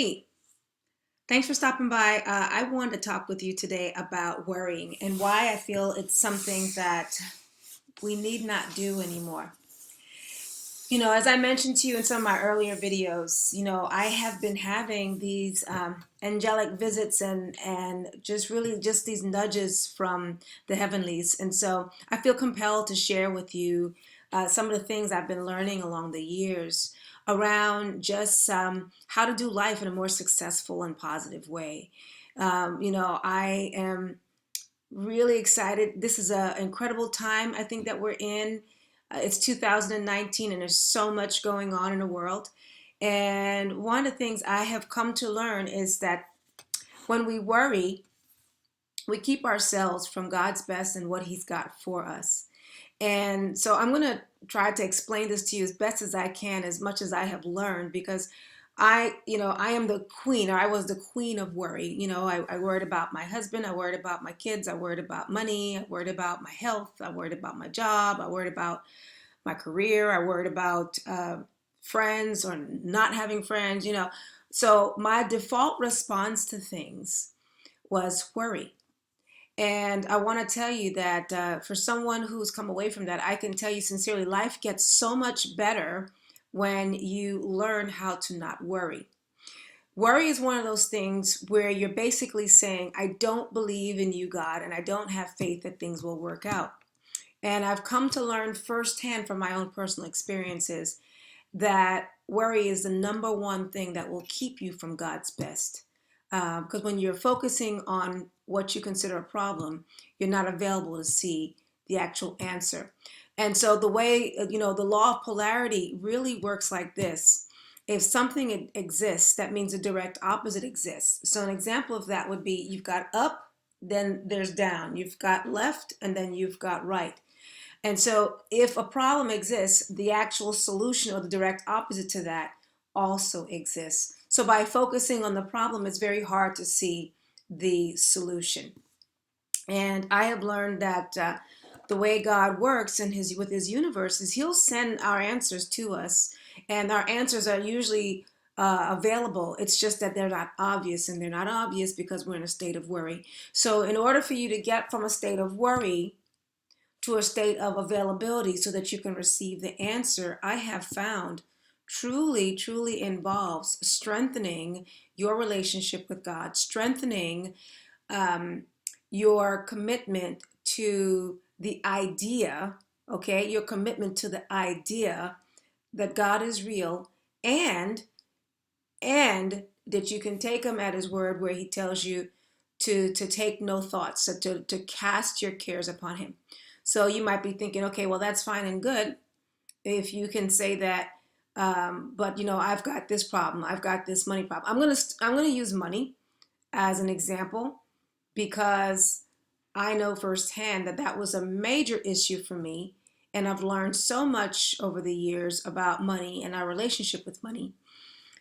Hey, thanks for stopping by. I wanted to talk with you today about worrying and why I feel it's something that we need not do anymore. As I mentioned to you in some of my earlier videos, I have been having these angelic visits and just really just these nudges from the heavenlies. And so I feel compelled to share with you some of the things I've been learning along the years around just how to do life in a more successful and positive way. I am really excited. This is an incredible time I think that we're in. It's 2019 and there's so much going on in the world. And one of the things I have come to learn is that when we worry, we keep ourselves from God's best and what He's got for us. And so I'm going to try to explain this to you as best as I can, as much as I have learned, because I am the queen, or I was the queen of worry. I worried about my husband, I worried about my kids, I worried about money, I worried about my health, I worried about my job, I worried about my career, I worried about friends or not having friends. So my default response to things was worry. And I want to tell you that for someone who's come away from that, I can tell you sincerely, life gets so much better when you learn how to not worry. Worry is one of those things where you're basically saying, I don't believe in you, God, and I don't have faith that things will work out. And I've come to learn firsthand from my own personal experiences that worry is the number one thing that will keep you from God's best. Because when you're focusing on what you consider a problem, you're not available to see the actual answer. And so the way, the law of polarity really works like this. If something exists, that means a direct opposite exists. So an example of that would be you've got up, then there's down. You've got left, and then you've got right. And so if a problem exists, the actual solution or the direct opposite to that also exists. So by focusing on the problem, it's very hard to see the solution. And I have learned that the way God works in his with his universe is he'll send our answers to us, and our answers are usually available. It's just that they're not obvious, and they're not obvious because we're in a state of worry. So in order for you to get from a state of worry to a state of availability so that you can receive the answer, I have found truly involves strengthening your relationship with God, strengthening um, your commitment to the idea, okay, your commitment to the idea that God is real, and and that you can take him at his word where he tells you to take no thoughts, so to cast your cares upon him. So you might be thinking, okay, well, that's fine and good if you can say that, but I've got this problem, I've got this money problem. I'm gonna use money as an example because I know firsthand that that was a major issue for me, and I've learned so much over the years about money and our relationship with money,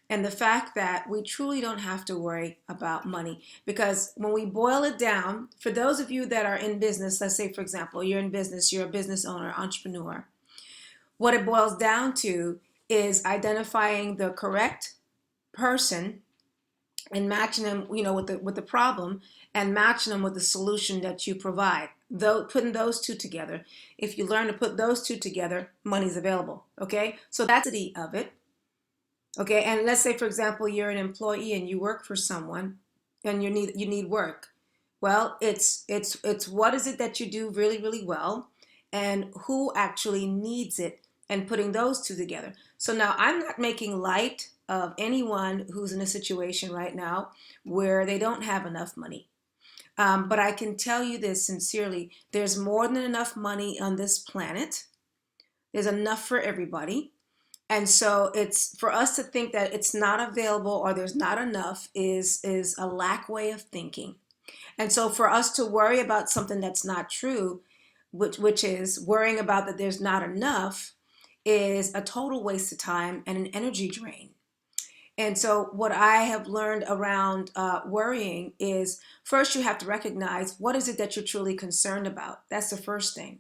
and the fact that we truly don't have to worry about money. Because when we boil it down, for those of you that are in business, let's say, for example, you're in business, you're a business owner, entrepreneur, what it boils down to is identifying the correct person and matching them, with the problem, and matching them with the solution that you provide. Though putting those two together, if you learn to put those two together, money's available. Okay, so that's the of it. Okay, and let's say, for example, you're an employee and you work for someone, and you need work. Well, it's what is it that you do really well, and who actually needs it, and putting those two together. So now I'm not making light of anyone who's in a situation right now where they don't have enough money. But I can tell you this sincerely: there's more than enough money on this planet. There's enough for everybody. And so it's for us to think that it's not available or there's not enough is a lack way of thinking. And so for us to worry about something that's not true, which is worrying about that there's not enough, is a total waste of time and an energy drain. And so what I have learned around worrying is, first you have to recognize what is it that you're truly concerned about. That's the first thing.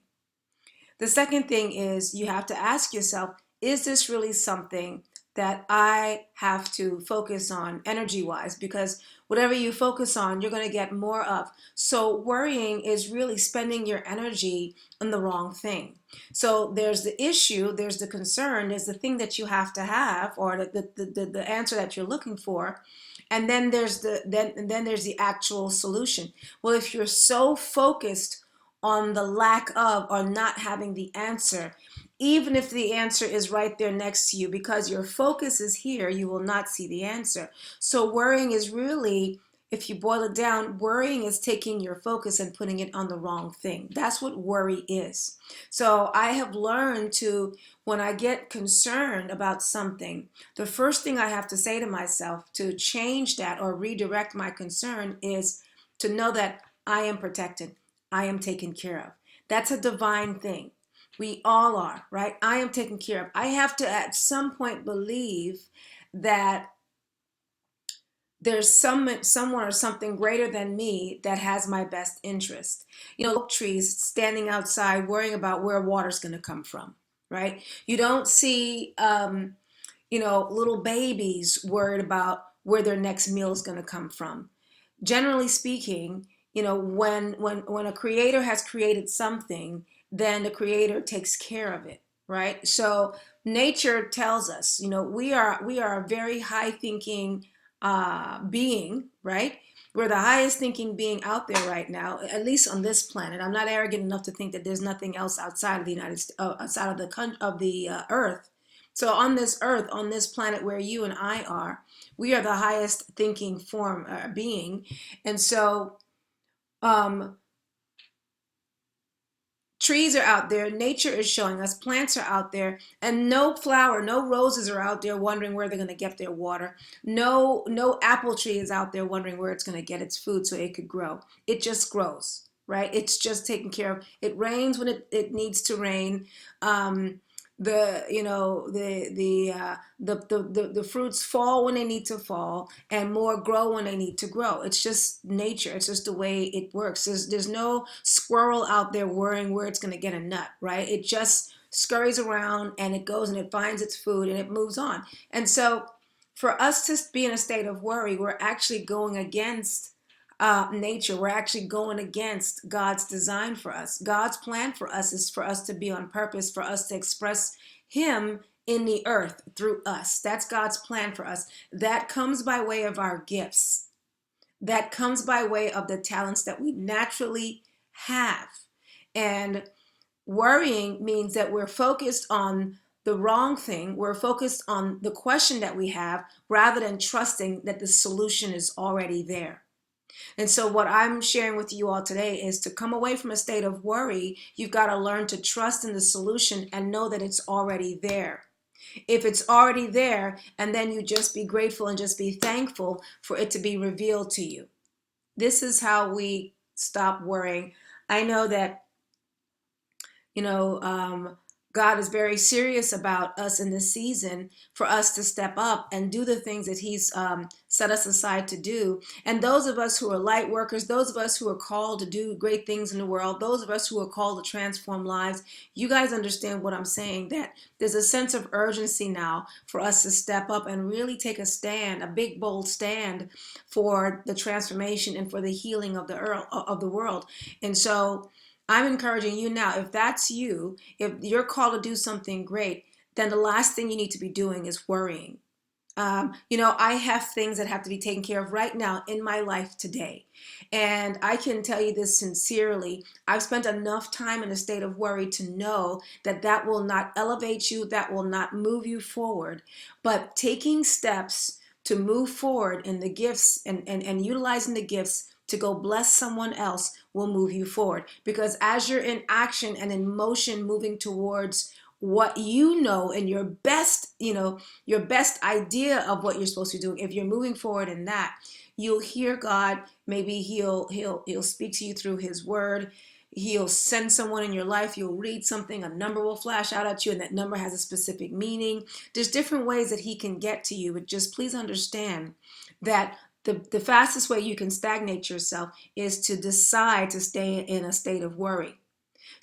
The second thing is you have to ask yourself, is this really something that I have to focus on energy wise, because whatever you focus on, you're going to get more of. So worrying is really spending your energy on the wrong thing. So there's the issue, there's the concern, there's the thing that you have to have, or the answer that you're looking for. And then there's the actual solution. Well, if you're so focused on the lack of or not having the answer, even if the answer is right there next to you, because your focus is here, you will not see the answer. So worrying is really, if you boil it down, worrying is taking your focus and putting it on the wrong thing. That's what worry is. So I have learned to, when I get concerned about something, the first thing I have to say to myself to change that or redirect my concern is to know that I am protected. I am taken care of. That's a divine thing. We all are, right? I am taken care of. I have to at some point believe that there's someone or something greater than me that has my best interest. Oak trees standing outside worrying about where water's going to come from, right? You don't see little babies worried about where their next meal is going to come from. Generally speaking, when a creator has created something, then the creator takes care of it, right? So nature tells us, we are a very high thinking being, right? We're the highest thinking being out there right now, at least on this planet. I'm not arrogant enough to think that there's nothing else outside of the United States, outside of the Earth. So on this Earth, on this planet where you and I are, we are the highest thinking form being. And so trees are out there, nature is showing us, plants are out there, and no flower, no roses are out there wondering where they're going to get their water. No apple tree is out there wondering where it's going to get its food so it could grow. It just grows, right? It's just taken care of. It rains when it needs to rain. The fruits fall when they need to fall, and more grow when they need to grow. It's just nature. It's just the way it works. There's no squirrel out there worrying where it's going to get a nut, right? It just scurries around and it goes and it finds its food and it moves on. And so for us to be in a state of worry, we're actually going against nature. We're actually going against God's design for us. God's plan for us is for us to be on purpose, for us to express Him in the earth through us. That's God's plan for us. That comes by way of our gifts. That comes by way of the talents that we naturally have. And worrying means that we're focused on the wrong thing. We're focused on the question that we have rather than trusting that the solution is already there. And so what I'm sharing with you all today is to come away from a state of worry. You've got to learn to trust in the solution and know that it's already there. If it's already there, and then you just be grateful and just be thankful for it to be revealed to you. This is how we stop worrying. I know that, God is very serious about us in this season for us to step up and do the things that He's set us aside to do. And those of us who are light workers, those of us who are called to do great things in the world, those of us who are called to transform lives, you guys understand what I'm saying, that there's a sense of urgency now for us to step up and really take a stand, a big, bold stand for the transformation and for the healing of the world. And so I'm encouraging you now, if that's you, if you're called to do something great, then the last thing you need to be doing is worrying. I have things that have to be taken care of right now in my life today. And I can tell you this sincerely. I've spent enough time in a state of worry to know that that will not elevate you, that will not move you forward. But taking steps to move forward in the gifts and utilizing the gifts to go bless someone else will move you forward. Because as you're in action and in motion moving towards what you know and your best idea of what you're supposed to be doing, if you're moving forward in that, you'll hear God. Maybe he'll speak to you through His word. He'll send someone in your life. You'll read something, a number will flash out at you, and that number has a specific meaning. There's different ways that He can get to you, but just please understand that the fastest way you can stagnate yourself is to decide to stay in a state of worry.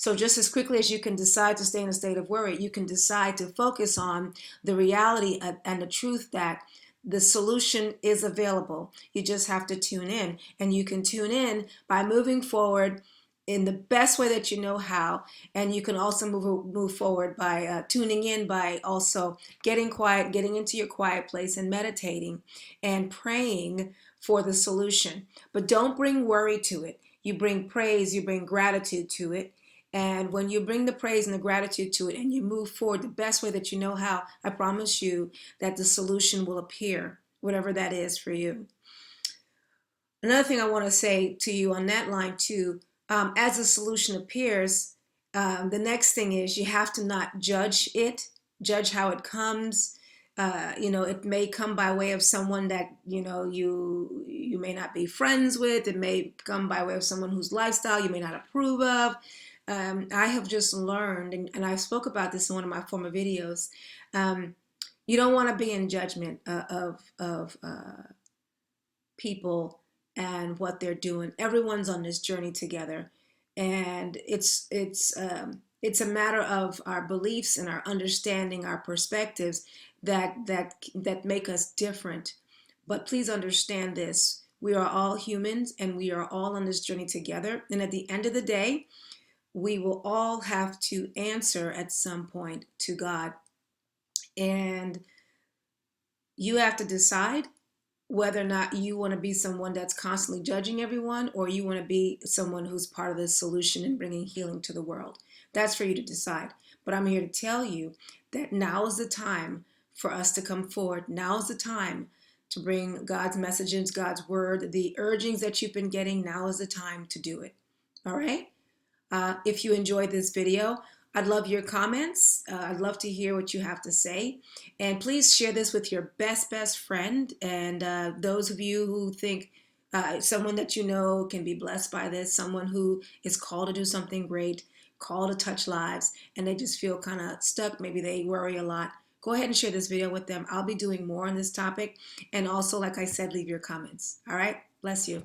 So just as quickly as you can decide to stay in a state of worry, you can decide to focus on the reality and the truth that the solution is available. You just have to tune in, and you can tune in by moving forward in the best way that you know how. And you can also move forward by tuning in, by also getting quiet, getting into your quiet place and meditating and praying for the solution. But don't bring worry to it. You bring praise, you bring gratitude to it. And when you bring the praise and the gratitude to it and you move forward the best way that you know how, I promise you that the solution will appear, whatever that is for you. Another thing I want to say to you on that line too, as the solution appears, the next thing is you have to not judge it, judge how it comes. It may come by way of someone that you may not be friends with. It may come by way of someone whose lifestyle you may not approve of. I have just learned, and I spoke about this in one of my former videos. You don't want to be in judgment of people and what they're doing. Everyone's on this journey together, and it's a matter of our beliefs and our understanding, our perspectives that make us different. But please understand this: we are all humans, and we are all on this journey together. And at the end of the day, we will all have to answer at some point to God, and you have to decide whether or not you want to be someone that's constantly judging everyone, or you want to be someone who's part of the solution and bringing healing to the world. That's for you to decide. But I'm here to tell you that now is the time for us to come forward. Now is the time to bring God's messages, God's word, the urgings that you've been getting. Now is the time to do it. All right? If you enjoyed this video, I'd love your comments. I'd love to hear what you have to say. And please share this with your best friend. And those of you who think someone that you know can be blessed by this, someone who is called to do something great, called to touch lives, and they just feel kind of stuck. Maybe they worry a lot. Go ahead and share this video with them. I'll be doing more on this topic. And also, like I said, leave your comments. All right? Bless you.